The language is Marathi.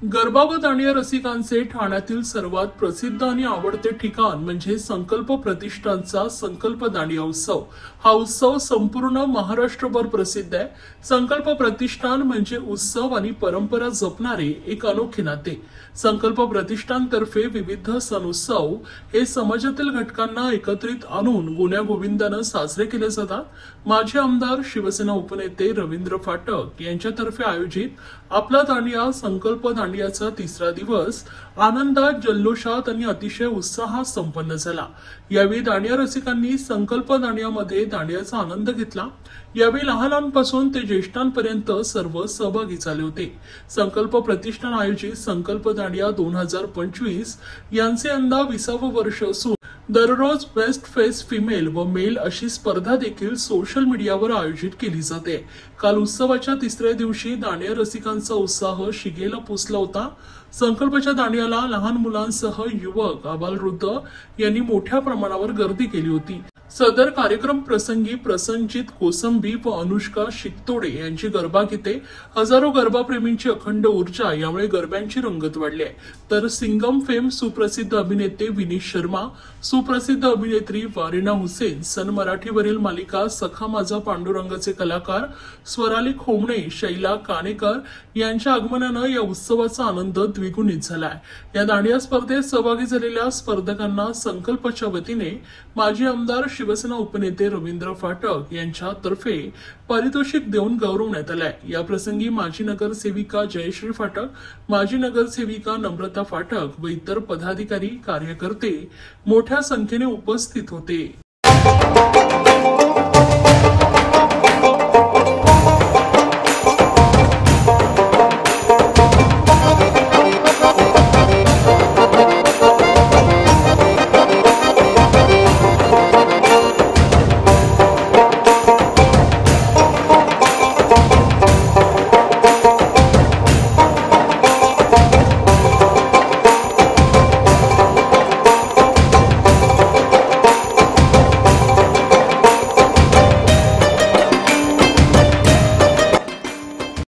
गरबा व दांडिया रसिकांचे ठाण्यातील सर्वात प्रसिद्ध आणि आवडते ठिकाण म्हणजे संकल्प प्रतिष्ठानचा संकल्प दांडिया उत्सव। हा उत्सव संपूर्ण महाराष्ट्रभर प्रसिद्ध आहे। संकल्प प्रतिष्ठान म्हणजे उत्सव आणि परंपरा जपणारे एक अनोखे नाते। संकल्प प्रतिष्ठानतर्फे विविध सण उत्सव हे समाजातील घटकांना एकत्रित आणून गुण्या गोविंदाने साजरे केले जातात। माजी आमदार शिवसेना उपनेते रवींद्र फाटक यांच्यातर्फे आयोजित आपला दांडिया संकल्प दांडियाचा तिसरा दिवस आनंदात, जल्लोषात आणि अतिशय उत्साहात संपन्न झाला। यावेळी दांडिया रसिकांनी संकल्प दांडियामध्ये दांडियाचा आनंद घेतला। यावेळी लहानांपासून ते ज्येष्ठांपर्यंत सर्व सहभागी झाले होते। संकल्प प्रतिष्ठान आयोजित संकल्प दांडिया 2025 यांचे यंदा 20वे वर्ष असून दररोज बेस्ट फेस फिमेल व मेल अशी स्पर्धा देखील सोशल मीडियावर आयोजित केली जाते। काल उत्सवाच्या तिसऱ्या दिवशी दांडिया रसिकांचा उत्साह शिगेला पोचला होता। संकल्पच्या दांडियाला लहान मुलांसह युवक, आबालवृद्ध यांनी मोठ्या प्रमाणावर गर्दी केली होती। सदर कार्यक्रम प्रसंगी प्रसंजित कोसंबी व अनुष्का शिकतोडे यांची गरबा गीते, हजारो गरबाप्रेमींची अखंड ऊर्जा यामुळे गरब्यांची रंगत वाढली आहे। तर सिंगम फेम सुप्रसिद्ध अभिनेते विनीत शर्मा, सुप्रसिद्ध अभिनेत्री वारिना हुसेन, सन मराठीवरील मालिका सखा माझा पांडुरंगाचे कलाकार स्वराली खोमणे, शैला कानेकर यांच्या आगमनानं या उत्सवाचा आनंद द्विगुणित झालाय। या दांडिया स्पर्धेत सहभागी झालेल्या स्पर्धकांना संकल्पच्या वतीने माजी आमदार शिवसेना उपनेते रवींद्र फाटक यांच्यातर्फे पारितोषिक देऊन गौरवण्यात आलाय। या प्रसंगी माजी नगरसेविका जयश्री फाटक, माजी नगरसेविका नम्रता फाटक व इतर पदाधिकारी, कार्यकर्ते मोठ्या संख्येने उपस्थित होते।